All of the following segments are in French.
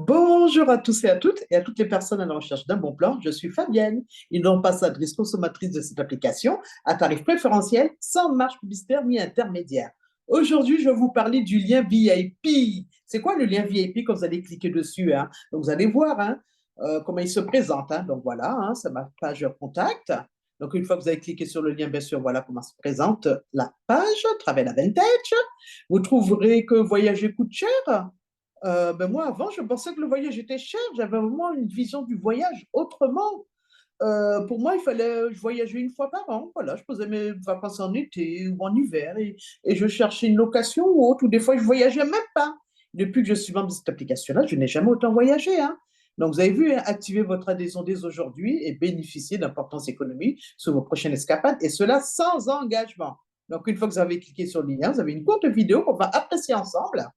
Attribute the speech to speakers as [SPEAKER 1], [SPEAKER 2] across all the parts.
[SPEAKER 1] Bonjour à tous et à toutes les personnes à la recherche d'un bon plan. Je suis Fabienne, une ambassadrice consommatrice de cette application à tarif préférentiel, sans marge publicitaire ni intermédiaire. Aujourd'hui, je vais vous parler du lien VIP. C'est quoi le lien VIP quand vous allez cliquer dessus, hein? Donc, vous allez voir, hein, comment il se présente, hein. Donc, voilà, hein, c'est ma page contact. Donc, une fois que vous avez cliqué sur le lien, bien sûr, voilà comment se présente la page Travel Advantage. Vous trouverez que voyager coûte cher. Moi, avant, je pensais que le voyage était cher. J'avais vraiment une vision du voyage autrement. Pour moi, il fallait je voyageais une fois par an. Voilà, je posais mes vacances en été ou en hiver et je cherchais une location ou autre. Ou des fois, je voyageais même pas. Depuis que je suis membre de cette application-là, je n'ai jamais autant voyagé, hein. Donc, vous avez vu, hein, activez votre adhésion dès aujourd'hui et bénéficiez d'importantes économies sur vos prochaines escapades et cela sans engagement. Donc, une fois que vous avez cliqué sur le lien, vous avez une courte vidéo qu'on va apprécier ensemble.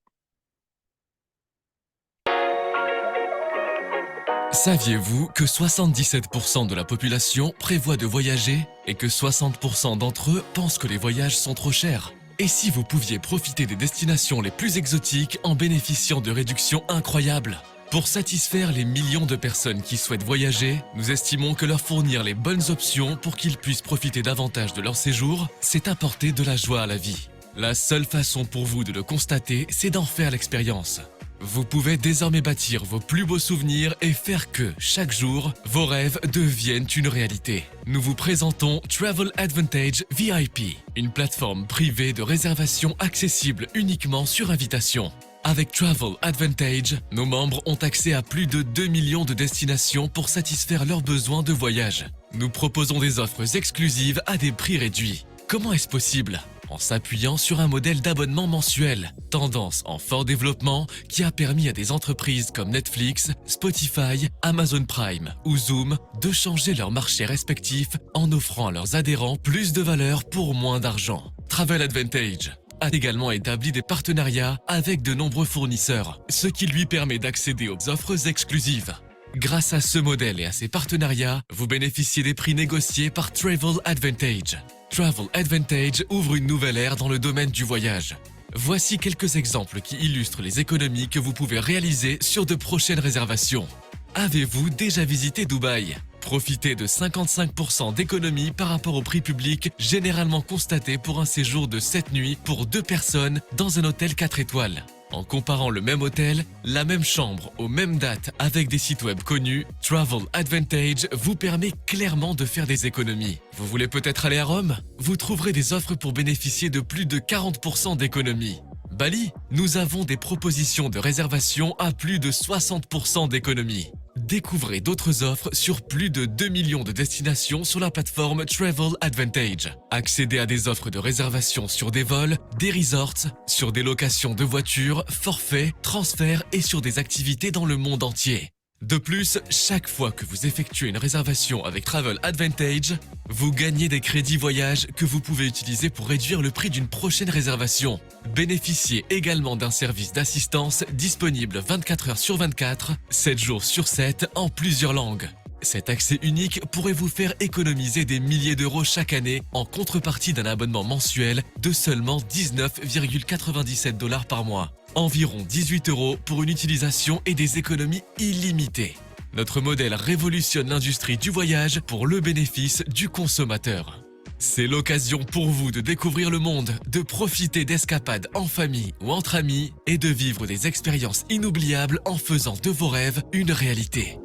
[SPEAKER 2] Saviez-vous que 77% de la population prévoit de voyager et que 60% d'entre eux pensent que les voyages sont trop chers? Et si vous pouviez profiter des destinations les plus exotiques en bénéficiant de réductions incroyables? Pour satisfaire les millions de personnes qui souhaitent voyager, nous estimons que leur fournir les bonnes options pour qu'ils puissent profiter davantage de leur séjour, c'est apporter de la joie à la vie. La seule façon pour vous de le constater, c'est d'en faire l'expérience. Vous pouvez désormais bâtir vos plus beaux souvenirs et faire que, chaque jour, vos rêves deviennent une réalité. Nous vous présentons Travel Advantage VIP, une plateforme privée de réservation accessible uniquement sur invitation. Avec Travel Advantage, nos membres ont accès à plus de 2 millions de destinations pour satisfaire leurs besoins de voyage. Nous proposons des offres exclusives à des prix réduits. Comment est-ce possible? En s'appuyant sur un modèle d'abonnement mensuel, tendance en fort développement qui a permis à des entreprises comme Netflix, Spotify, Amazon Prime ou Zoom de changer leurs marchés respectifs en offrant à leurs adhérents plus de valeur pour moins d'argent. Travel Advantage a également établi des partenariats avec de nombreux fournisseurs, ce qui lui permet d'accéder aux offres exclusives. Grâce à ce modèle et à ses partenariats, vous bénéficiez des prix négociés par Travel Advantage. Travel Advantage ouvre une nouvelle ère dans le domaine du voyage. Voici quelques exemples qui illustrent les économies que vous pouvez réaliser sur de prochaines réservations. Avez-vous déjà visité Dubaï? Profitez de 55% d'économie par rapport au prix public généralement constaté pour un séjour de 7 nuits pour 2 personnes dans un hôtel 4 étoiles. En comparant le même hôtel, la même chambre aux mêmes dates avec des sites web connus, Travel Advantage vous permet clairement de faire des économies. Vous voulez peut-être aller à Rome? Vous trouverez des offres pour bénéficier de plus de 40% d'économies. Bali, nous avons des propositions de réservation à plus de 60% d'économies. Découvrez d'autres offres sur plus de 2 millions de destinations sur la plateforme Travel Advantage. Accédez à des offres de réservation sur des vols, des resorts, sur des locations de voitures, forfaits, transferts et sur des activités dans le monde entier. De plus, chaque fois que vous effectuez une réservation avec Travel Advantage, vous gagnez des crédits voyage que vous pouvez utiliser pour réduire le prix d'une prochaine réservation. Bénéficiez également d'un service d'assistance disponible 24 heures sur 24, 7 jours sur 7 en plusieurs langues. Cet accès unique pourrait vous faire économiser des milliers d'euros chaque année en contrepartie d'un abonnement mensuel de seulement 19,97 $ par mois. Environ 18 € pour une utilisation et des économies illimitées. Notre modèle révolutionne l'industrie du voyage pour le bénéfice du consommateur. C'est l'occasion pour vous de découvrir le monde, de profiter d'escapades en famille ou entre amis et de vivre des expériences inoubliables en faisant de vos rêves une réalité.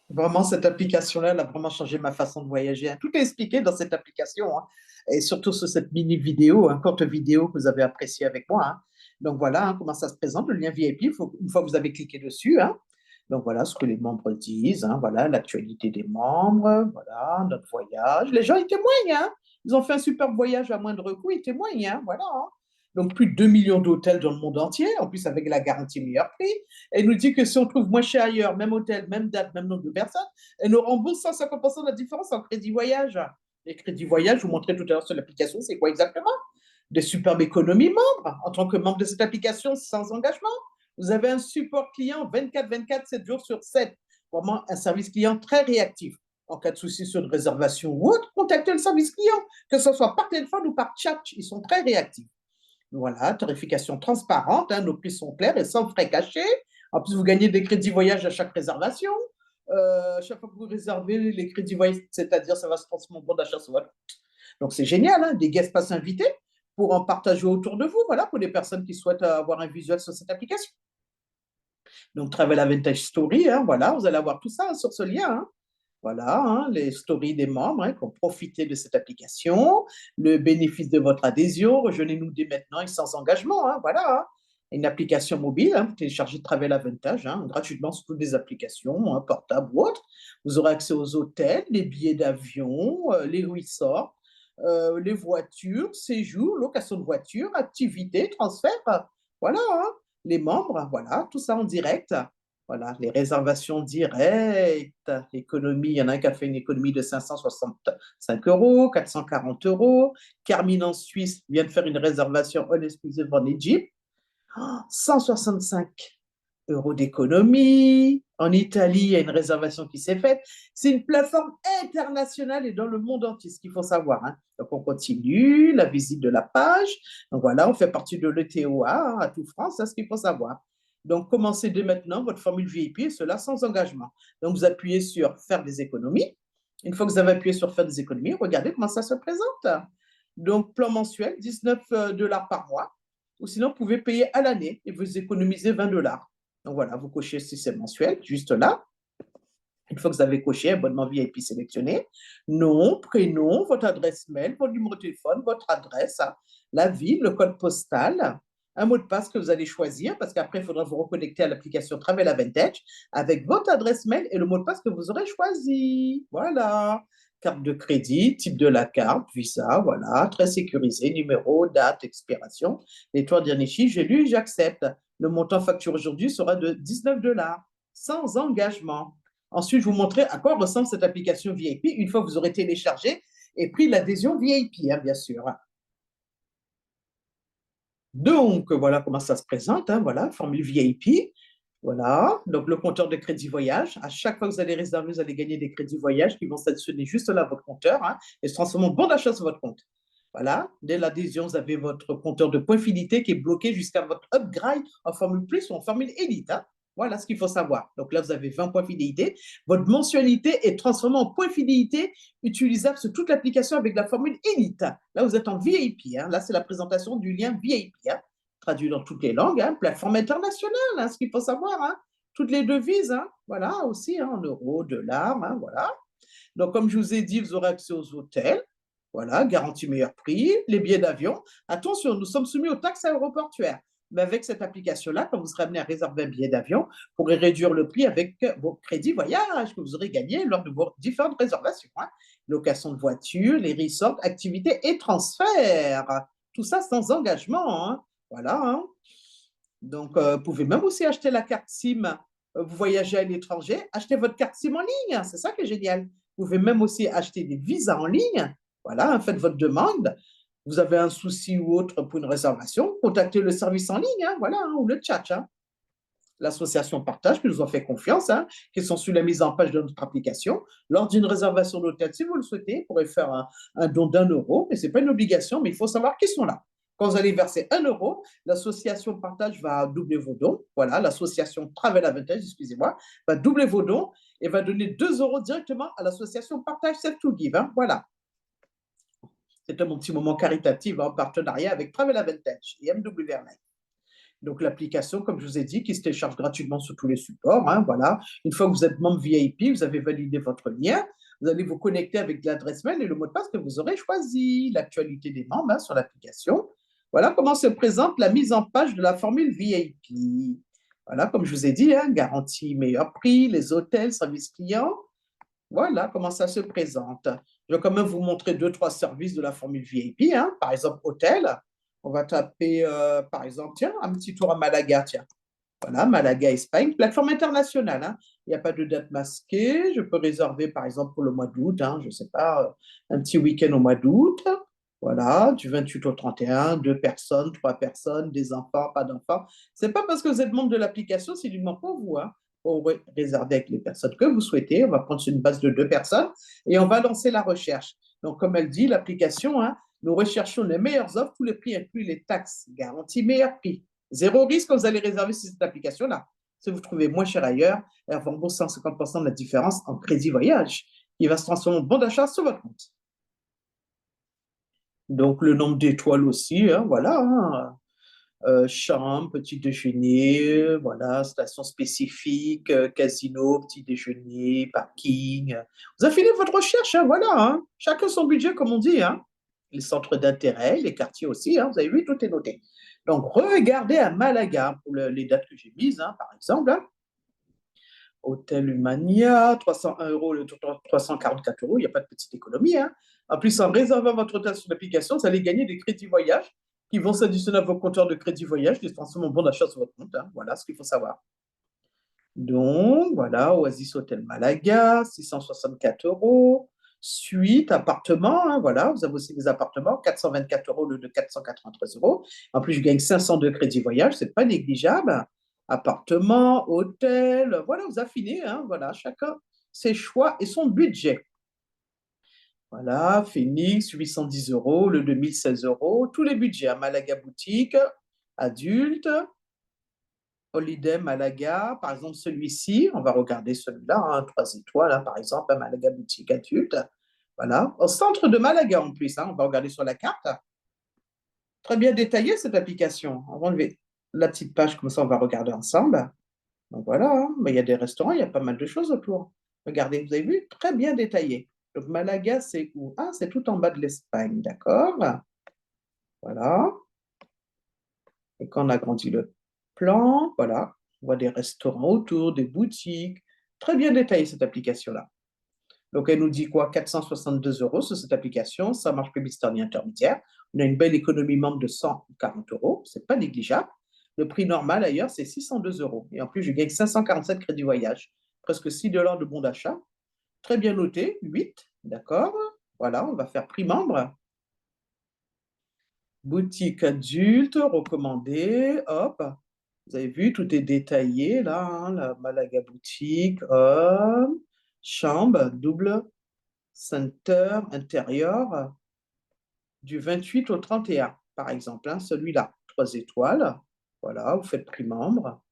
[SPEAKER 1] Vraiment, cette application-là, elle a vraiment changé ma façon de voyager, hein. Tout est expliqué dans cette application, hein. Et surtout sur cette mini vidéo, hein, courte vidéo que vous avez appréciée avec moi, hein. Donc voilà, hein, comment ça se présente, le lien VIP, une fois que vous avez cliqué dessus, hein. Donc voilà ce que les membres disent, hein, voilà l'actualité des membres, voilà notre voyage. Les gens, ils témoignent, hein. Ils ont fait un super voyage à moindre coût, ils témoignent, hein, voilà, hein. Donc plus de 2 millions d'hôtels dans le monde entier, en plus avec la garantie meilleur prix. Elle nous dit que si on trouve moins cher ailleurs, même hôtel, même date, même nombre de personnes, elle nous rembourse 150% de la différence en crédit voyage. Les crédits voyage, je vous montrais tout à l'heure sur l'application, c'est quoi exactement? Des superbes économies membres. En tant que membre de cette application sans engagement, vous avez un support client 24/24, 7 jours sur 7. Vraiment un service client très réactif. En cas de souci sur une réservation ou autre, contactez le service client, que ce soit par téléphone ou par chat. Ils sont très réactifs. Voilà, tarification transparente, hein, nos prix sont clairs et sans frais cachés. En plus, vous gagnez des crédits voyage à chaque réservation. Chaque fois que vous réservez les crédits voyage, c'est-à-dire ça va se transformer en bon d'achat sur votre. Donc c'est génial, hein, des guests passent invités pour en partager autour de vous, voilà, pour les personnes qui souhaitent avoir un visuel sur cette application. Donc Travel Avantage Story, hein, voilà, vous allez avoir tout ça hein, sur ce lien. Hein. Voilà, hein, les stories des membres hein, qui ont profité de cette application, le bénéfice de votre adhésion, rejoignez-nous dès maintenant et sans engagement. Hein, voilà, hein. Une application mobile, hein, vous téléchargez Travel Avantage hein, gratuitement sur toutes les applications, hein, portables ou autres. Vous aurez accès aux hôtels, les billets d'avion, les resorts, les voitures, séjours, location de voitures, activités, transferts. Voilà, hein, les membres, voilà, tout ça en direct. Voilà, les réservations directes, économie, il y en a un qui a fait une économie de 565 euros, 440 euros. Carmine en Suisse vient de faire une réservation all exclusive en Égypte, 165 euros d'économie. En Italie, il y a une réservation qui s'est faite. C'est une plateforme internationale et dans le monde entier, ce qu'il faut savoir. Hein. Donc, on continue la visite de la page. Donc, voilà, on fait partie de l'ETOA, hein, à tout France, c'est ce qu'il faut savoir. Donc, commencez dès maintenant votre formule VIP et cela sans engagement. Donc, vous appuyez sur faire des économies. Une fois que vous avez appuyé sur faire des économies, regardez comment ça se présente. Donc, plan mensuel, 19 dollars par mois. Ou sinon, vous pouvez payer à l'année et vous économisez 20 dollars. Donc voilà, vous cochez si c'est mensuel, juste là. Une fois que vous avez coché abonnement VIP sélectionné, nom, prénom, votre adresse mail, votre numéro de téléphone, votre adresse, la ville, le code postal, un mot de passe que vous allez choisir parce qu'après, il faudra vous reconnecter à l'application Travel Advantage avec votre adresse mail et le mot de passe que vous aurez choisi. Voilà. Carte de crédit, type de la carte, Visa, voilà, très sécurisé, numéro, date, expiration. Les trois derniers chiffres, j'ai lu, j'accepte. Le montant facture aujourd'hui sera de 19 dollars, sans engagement. Ensuite, je vous montrer à quoi ressemble cette application VIP une fois que vous aurez téléchargé et pris l'adhésion VIP, hein, bien sûr. Donc, voilà comment ça se présente. Hein, voilà, formule VIP. Voilà, donc le compteur de crédit voyage. À chaque fois que vous allez réserver, vous allez gagner des crédits voyage qui vont s'additionner juste là à votre compteur hein, et se transformer en bon d'achat sur votre compte. Voilà, dès l'adhésion, vous avez votre compteur de points fidélité qui est bloqué jusqu'à votre upgrade en formule plus ou en formule élite. Hein. Voilà ce qu'il faut savoir. Donc là, vous avez 20 points fidélité. Votre mensualité est transformée en points fidélité utilisable sur toute l'application avec la formule élite. Là, vous êtes en VIP. Hein. Là, c'est la présentation du lien VIP. Hein. Traduit dans toutes les langues, hein. Plateforme internationale, hein, ce qu'il faut savoir. Hein. Toutes les devises, hein. Voilà, aussi, hein, en euros, dollars, hein, voilà. Donc, comme je vous ai dit, vous aurez accès aux hôtels. Voilà, garantie meilleur prix, les billets d'avion. Attention, nous sommes soumis aux taxes aéroportuaires. Mais avec cette application-là, quand vous serez amené à réserver un billet d'avion, vous pourrez réduire le prix avec vos crédits voyage que vous aurez gagnés lors de vos différentes réservations. Hein. Location de voiture, les resorts, activités et transferts. Tout ça sans engagement. Hein. Voilà. Hein. Donc, vous pouvez même aussi acheter la carte SIM. Vous voyagez à l'étranger, achetez votre carte SIM en ligne. C'est ça qui est génial. Vous pouvez même aussi acheter des visas en ligne. Voilà, faites votre demande. Vous avez un souci ou autre pour une réservation, contactez le service en ligne, hein, voilà, hein, ou le chat. Hein. L'association Partage qui nous ont fait confiance, hein, qui sont sur la mise en page de notre application. Lors d'une réservation d'hôtel, si vous le souhaitez, vous pourrez faire un don d'1 euro, mais ce n'est pas une obligation, mais il faut savoir qu'ils sont là. Quand vous allez verser 1 euro, l'association Partage va doubler vos dons. Voilà, l'association Travel Avantage, excusez-moi, va doubler vos dons et va donner 2 euros directement à l'association Partage Save to Give. Hein, voilà. C'était mon petit moment caritatif en partenariat avec Travel Avantage et MW Airlines. Donc, l'application, comme je vous ai dit, qui se télécharge gratuitement sur tous les supports. Hein, voilà. Une fois que vous êtes membre VIP, vous avez validé votre lien. Vous allez vous connecter avec l'adresse mail et le mot de passe que vous aurez choisi. L'actualité des membres hein, sur l'application. Voilà comment se présente la mise en page de la formule VIP. Voilà, comme je vous ai dit, hein, garantie meilleur prix, les hôtels, services clients. Voilà comment ça se présente. Je vais quand même vous montrer 2-3 services de la formule VIP. Hein. Par exemple, hôtel. On va taper, par exemple, tiens, un petit tour à Malaga, tiens. Voilà, Malaga, Espagne, plateforme internationale. Hein. Il n'y a pas de date masquée. Je peux réserver, par exemple, pour le mois d'août, hein, je ne sais pas, un petit week-end au mois d'août. Voilà, du 28 au 31, 2 personnes, 3 personnes, des enfants, pas d'enfants. Ce n'est pas parce que vous êtes membre de l'application, c'est uniquement pour vous. Hein. On va réserver avec les personnes que vous souhaitez. On va prendre sur une base de 2 personnes et on va lancer la recherche. Donc, comme elle dit, l'application, hein, Nous recherchons les meilleures offres, tous les prix incluent les taxes, garantie meilleur prix. Zéro risque quand vous allez réserver sur cette application-là. Si vous trouvez moins cher ailleurs, elle rembourse 150% de la différence en crédit voyage qui va se transformer en bon d'achat sur votre compte. Donc, le nombre d'étoiles aussi, hein, voilà. Hein. Chambre, petit déjeuner, voilà, station spécifique, casino, petit déjeuner, parking. Vous affinez votre recherche, hein, voilà. Hein. Chacun son budget, comme on dit. Hein. Les centres d'intérêt, les quartiers aussi, hein, vous avez vu, tout est noté. Donc, regardez à Malaga, pour les dates que j'ai mises, hein, par exemple. Hein. Hôtel Humania, 301 euros, le tour 344 euros, il n'y a pas de petite économie. Hein. En plus, en réservant votre hôtel sur l'application, vous allez gagner des crédits voyage qui vont s'additionner à vos compteurs de crédit voyage, qui se transforment en bon d'achat sur votre compte. Hein. Voilà ce qu'il faut savoir. Donc, voilà, Oasis Hôtel Malaga, 664 euros. Suite, appartement, hein, voilà, vous avez aussi des appartements, 424 euros au lieu de 493 euros. En plus, je gagne 500 de crédit voyage, c'est pas négligeable. Appartement, hôtel, voilà, vous affinez, hein, voilà, chacun ses choix et son budget. Voilà, Phoenix, 810 euros, le 2016 euros, tous les budgets à Malaga Boutique, adulte, Holiday Malaga, par exemple celui-ci, on va regarder celui-là, hein, 3 étoiles, hein, par exemple, à Malaga Boutique adulte. Voilà, au centre de Malaga en plus, hein, on va regarder sur la carte. Très bien détaillée cette application. On va enlever la petite page, comme ça on va regarder ensemble. Donc voilà, hein, mais il y a des restaurants, il y a pas mal de choses autour. Regardez, vous avez vu, très bien détaillé. Donc Malaga, c'est où? Ah, c'est tout en bas de l'Espagne, d'accord? Voilà. Et quand on agrandit le plan, voilà, on voit des restaurants autour, des boutiques. Très bien détaillé cette application-là. Donc, elle nous dit quoi? 462 euros sur cette application. Ça marche publicitaire ni intermédiaire. On a une belle économie membre de 140 euros. C'est pas négligeable. Le prix normal ailleurs, c'est 602 euros. Et en plus, je gagne 547 crédits voyage. Presque 6 dollars de bon d'achat. Très bien noté, 8. D'accord. Voilà, on va faire prix membre. Boutique adulte, recommandé, hop. Vous avez vu, tout est détaillé là, hein, la Malaga boutique, homme, chambre, double, center, intérieur, du 28 au 31, par exemple, hein, celui-là, 3 étoiles. Voilà, vous faites prix membre.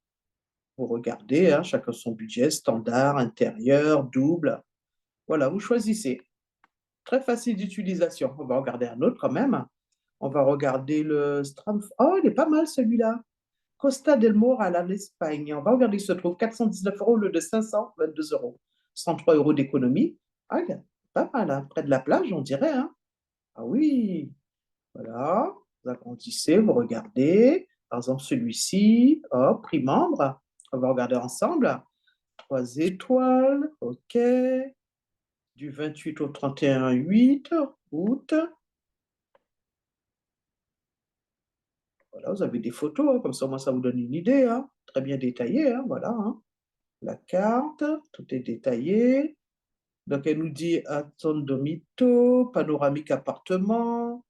[SPEAKER 1] Vous regardez, hein, chacun son budget, standard, intérieur, double. Voilà, vous choisissez. Très facile d'utilisation. On va regarder un autre quand même. On va regarder le Stram. Oh, il est pas mal celui-là. Costa del Moral en Espagne. On va regarder, il se trouve 419 euros au lieu de 522 euros. 103 euros d'économie. Ah, il est pas mal, hein, près de la plage, on dirait. Hein. Ah oui, voilà. Vous agrandissez, vous regardez. Par exemple, celui-ci, hop, prix membre. On va regarder ensemble. 3 étoiles, OK. Du 28 au 31, 8 août. Voilà, vous avez des photos, hein, comme ça, moi, ça vous donne une idée. Hein, très bien détaillé, hein, voilà. Hein. La carte, tout est détaillé. Donc, elle nous dit Domito, panoramique appartement,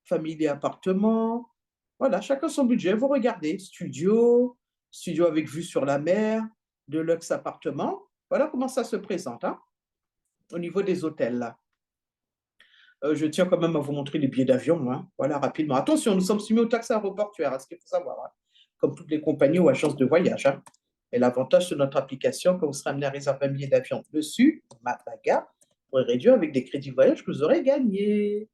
[SPEAKER 1] famille appartement. Voilà, chacun son budget. Vous regardez, studio, studio avec vue sur la mer, de luxe appartement. Voilà comment ça se présente hein, au niveau des hôtels. Là. Je tiens quand même à vous montrer les billets d'avion. Hein. Voilà, rapidement. Attention, nous sommes soumis aux taxes aéroportuaires, hein, ce qu'il faut savoir. Hein. Comme toutes les compagnies ou agences de voyage. Hein. Et l'avantage de notre application, quand vous serez amené à réserver un billet d'avion dessus, Malaga, vous pourrez réduire avec des crédits voyage que vous aurez gagnés.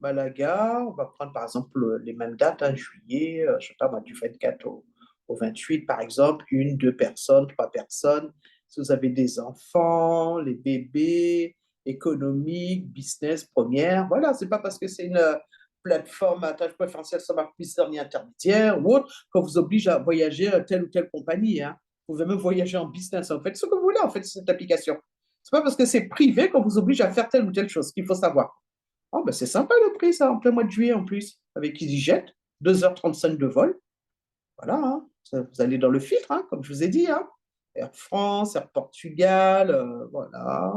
[SPEAKER 1] Malaga, on va prendre par exemple les mêmes dates, hein, juillet, je ne sais pas, du 24 au 28 par exemple, 1, 2 personnes, 3 personnes. Si vous avez des enfants, les bébés, économique, business, première, voilà, c'est pas parce que c'est une plateforme à tâche préférentielle sans marque publicitaire ni intermédiaire ou autre qu'on vous oblige à voyager à telle ou telle compagnie. Hein. Vous pouvez même voyager en business, en fait, ce que vous voulez en fait, cette application. C'est pas parce que c'est privé qu'on vous oblige à faire telle ou telle chose, qu'il faut savoir. Oh, ben c'est sympa le prix, ça, en plein mois de juillet en plus, avec EasyJet, 2h35 de vol. Voilà, hein. Vous allez dans le filtre, hein, comme je vous ai dit. Hein. Air France, Air Portugal, voilà.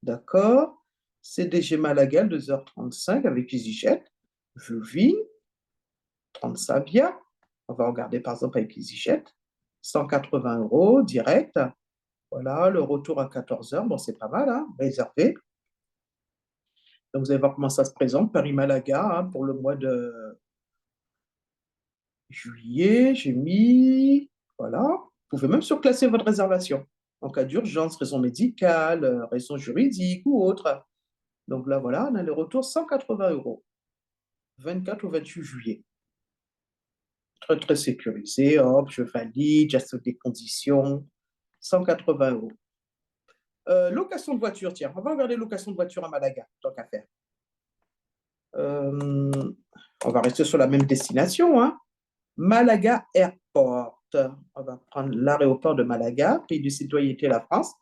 [SPEAKER 1] D'accord. CDG Malaga, 2h35 avec EasyJet. Juvin, Transavia. On va regarder par exemple avec EasyJet. 180 euros direct. Voilà, le retour à 14h. Bon, c'est pas mal, hein, réservé. Donc, vous allez voir comment ça se présente, Paris-Malaga, hein, pour le mois de juillet. J'ai mis, voilà. Vous pouvez même surclasser votre réservation en cas d'urgence, raison médicale, raison juridique ou autre. Donc là, voilà, on a le retour 180 €, 24 au 28 juillet. Très, très sécurisé. Hop, je valide, j'accepte des conditions. 180 €. Location de voiture, tiens, on va regarder location de voiture à Malaga, tant qu'à faire. On va rester sur la même destination, hein. Malaga Airport. On va prendre l'aéroport de Malaga, pays de citoyenneté la France.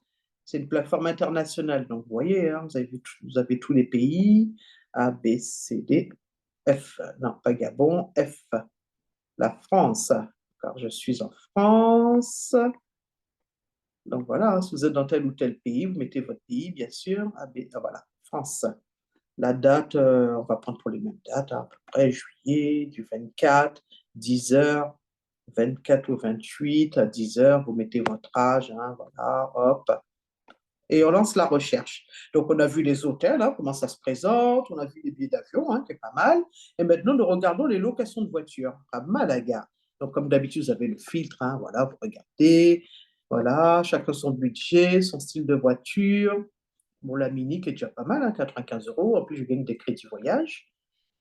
[SPEAKER 1] C'est une plateforme internationale, donc vous voyez, hein, vous avez tous les pays, A, B, C, D, F. Non, pas Gabon, F. La France, car je suis en France. Donc voilà, si vous êtes dans tel ou tel pays, vous mettez votre pays, bien sûr. Voilà, France. La date, on va prendre pour les mêmes dates, hein, à peu près juillet, du 24, 10 heures, 24 au 28, à 10 heures, vous mettez votre âge, hein, voilà, hop. Et on lance la recherche. Donc, on a vu les hôtels, hein, comment ça se présente, on a vu les billets d'avion, hein, qui est pas mal. Et maintenant, nous regardons les locations de voitures à Malaga. Donc, comme d'habitude, vous avez le filtre, hein, voilà, vous regardez, voilà, chacun son budget, son style de voiture. Bon, la Mini qui est déjà pas mal, hein, 95 €. En plus, je gagne des crédits voyage.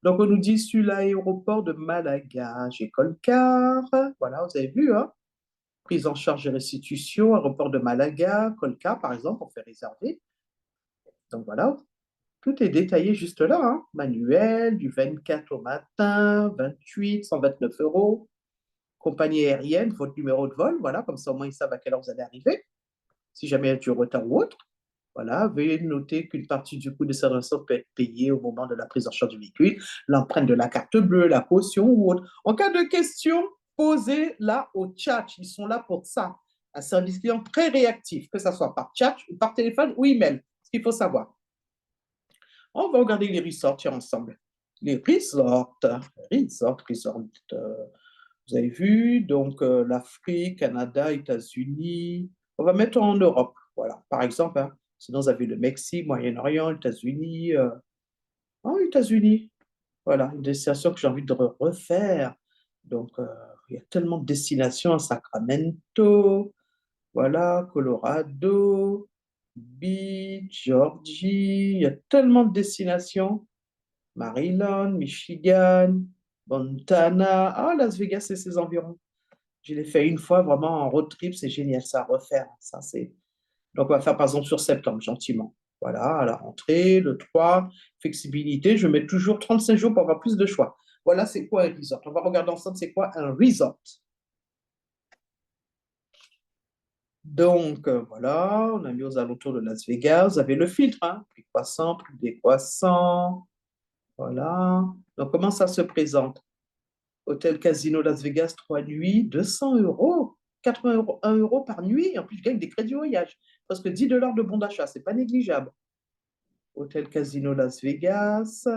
[SPEAKER 1] Donc, on nous dit sur l'aéroport de Malaga, j'ai Colcar. Voilà, vous avez vu, hein? Prise en charge et restitution, aéroport de Malaga, Colcar, par exemple, on fait réserver. Donc, voilà, tout est détaillé juste là, hein? Manuel, du 24 au matin, 28, 129 €. Compagnie aérienne, votre numéro de vol, voilà, comme ça au moins ils savent à quelle heure vous allez arriver, si jamais il y a du retard ou autre. Voilà, veuillez noter qu'une partie du coût de cette rançon peut être payée au moment de la prise en charge du véhicule, l'empreinte de la carte bleue, la caution ou autre. En cas de question, posez-la au chat. Ils sont là pour ça. Un service client très réactif, que ce soit par chat, ou par téléphone ou email. Ce qu'il faut savoir. On va regarder les resorts ensemble. Les resorts, vous avez vu, donc l'Afrique, Canada, États-Unis. On va mettre en Europe, voilà, par exemple, hein. Sinon, vous avez le Mexique, Moyen-Orient, États-Unis. États-Unis, voilà, une destination que j'ai envie de refaire. Donc, il y a tellement de destinations, Sacramento, voilà, Colorado, Beach, Georgie, il y a tellement de destinations. Maryland, Michigan, Montana, Las Vegas et ses environs. Je l'ai fait une fois, vraiment en road trip, c'est génial, ça à refaire. Donc, on va faire par exemple sur septembre, gentiment. Voilà, à la rentrée, le 3, flexibilité, je mets toujours 35 jours pour avoir plus de choix. Voilà, c'est quoi un resort? On va regarder ensemble, c'est quoi un resort? Donc, voilà, on a mis aux alentours de Las Vegas. Vous avez le filtre, hein, plus croissant, plus décroissant. Voilà. Donc, comment ça se présente? Hôtel Casino Las Vegas, 3 nuits, 200 €, 80 €, 1 € par nuit. En plus, je gagne des crédits voyage. Presque 10 $ de bon d'achat, c'est pas négligeable. Hôtel Casino Las Vegas.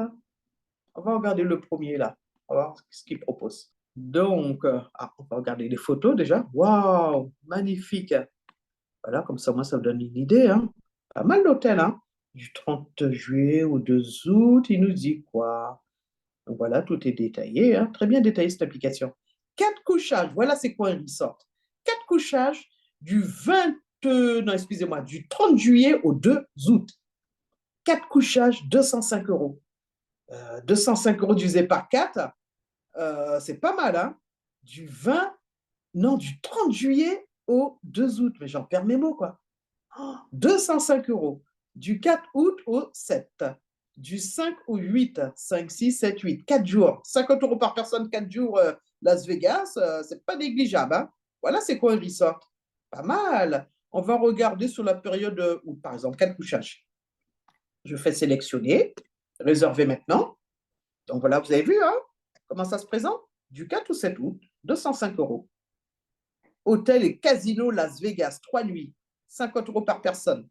[SPEAKER 1] On va regarder le premier là. On va voir ce qu'il propose. Donc, on va regarder les photos déjà. Waouh, magnifique. Voilà, comme ça, moi, ça me donne une idée, hein. Pas mal l'hôtel, hein. Du 30 juillet au 2 août, il nous dit quoi? Donc voilà, tout est détaillé, hein. Très bien détaillé cette application. 4 couchages, voilà c'est quoi un resort. 4 couchages du 20, non, excusez-moi, du 30 juillet au 2 août. 4 couchages, 205 €. 205 € divisé par 4, c'est pas mal, hein. Du 20, non, du 30 juillet au 2 août, mais j'en perds mes mots, quoi. 205 €. Du 4 août au 7. Du 5 au 8. 5, 6, 7, 8. 4 jours. 50 € par personne, 4 jours, Las Vegas, c'est pas négligeable, hein. Voilà, c'est quoi un resort? Pas mal. On va regarder sur la période août, par exemple, 4 couchages. Je fais sélectionner, réserver maintenant. Donc voilà, vous avez vu, hein, comment ça se présente? Du 4 au 7 août, 205 €. Hôtel et casino Las Vegas, 3 nuits, 50 € par personne.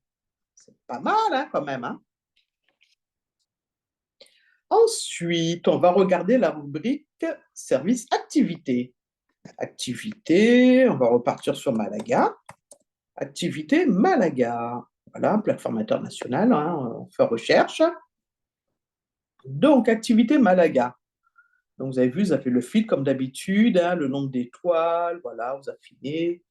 [SPEAKER 1] C'est pas mal, hein, quand même, hein. Ensuite, on va regarder la rubrique service activité. Activité, on va repartir sur Malaga. Activité Malaga. Voilà, plateforme internationale, hein, on fait recherche. Donc, activité Malaga. Donc, vous avez vu, vous avez fait le fil comme d'habitude, hein, le nombre d'étoiles, voilà, vous affinez.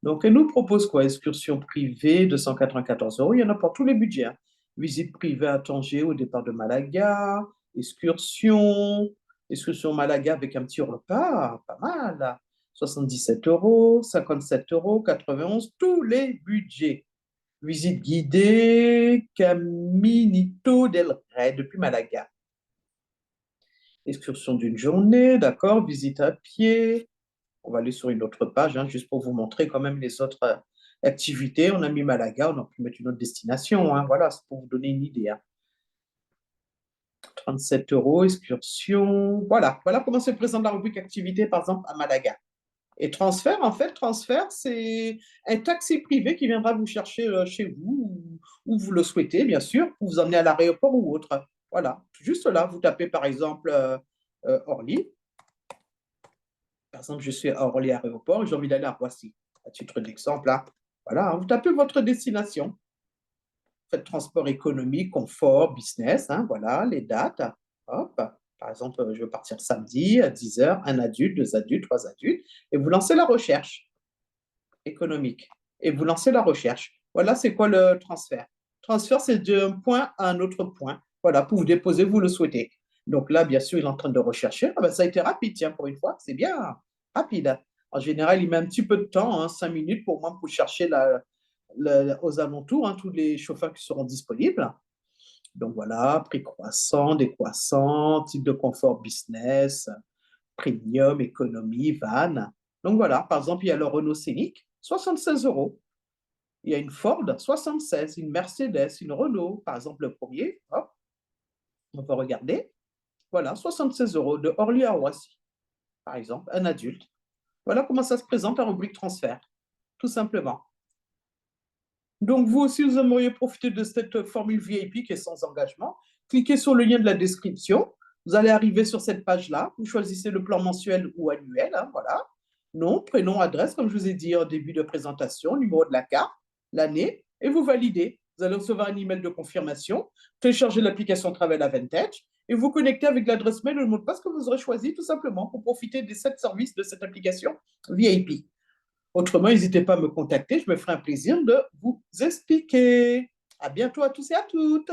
[SPEAKER 1] Donc, elle nous propose quoi? Excursion privée, 294 euros. Il y en a pour tous les budgets, hein. Visite privée à Tanger au départ de Malaga, excursion, excursion Malaga avec un petit repas, pas mal. 77 euros, 57 euros, 91, tous les budgets. Visite guidée, Caminito del Rey depuis Malaga. Excursion d'une journée, d'accord, visite à pied. On va aller sur une autre page, hein, juste pour vous montrer quand même les autres activités. On a mis Malaga, on a pu mettre une autre destination, hein, voilà, c'est pour vous donner une idée, hein. 37 euros, excursion. Voilà, voilà comment se présente la rubrique activité, par exemple, à Malaga. Et transfert, en fait, transfert, c'est un taxi privé qui viendra vous chercher chez vous, où vous le souhaitez, bien sûr, pour vous emmener à l'aéroport ou autre. Voilà, juste là, vous tapez par exemple Orly. Par exemple, je suis à Orly Aéroport et j'ai envie d'aller à Roissy. À titre d'exemple, là, voilà, hein, vous tapez votre destination. Faites transport économique, confort, business, hein, voilà, les dates. Hop. Par exemple, je veux partir samedi à 10 heures, un adulte, deux adultes, trois adultes, et vous lancez la recherche économique. Et vous lancez la recherche. Voilà, c'est quoi le transfert? Transfert, c'est d'un point à un autre point. Voilà, pour vous déposer, vous le souhaitez. Donc là, bien sûr, il est en train de rechercher. Ah ben, ça a été rapide, tiens, pour une fois, c'est bien rapide. En général, il met un petit peu de temps, hein, 5 minutes pour moi, pour chercher aux alentours, hein, tous les chauffeurs qui seront disponibles. Donc voilà, prix croissant, décroissant, type de confort business, premium, économie, van. Donc voilà, par exemple, il y a le Renault Scénic, 76 euros. Il y a une Ford, 76, une Mercedes, une Renault, par exemple, le premier. Hop, on va regarder. Voilà, 76 euros de Orly à Roissy, par exemple, un adulte. Voilà comment ça se présente en rubrique transfert, tout simplement. Donc, vous aussi, vous aimeriez profiter de cette formule VIP qui est sans engagement. Cliquez sur le lien de la description. Vous allez arriver sur cette page-là. Vous choisissez le plan mensuel ou annuel, hein, voilà. Nom, prénom, adresse, comme je vous ai dit au début de présentation, numéro de la carte, l'année, et vous validez. Vous allez recevoir un email de confirmation, télécharger l'application Travel Advantage et vous connecter avec l'adresse mail et le mot de passe que vous aurez choisi tout simplement pour profiter des 7 services de cette application VIP. Autrement, n'hésitez pas à me contacter, je me ferai un plaisir de vous expliquer. À bientôt à tous et à toutes.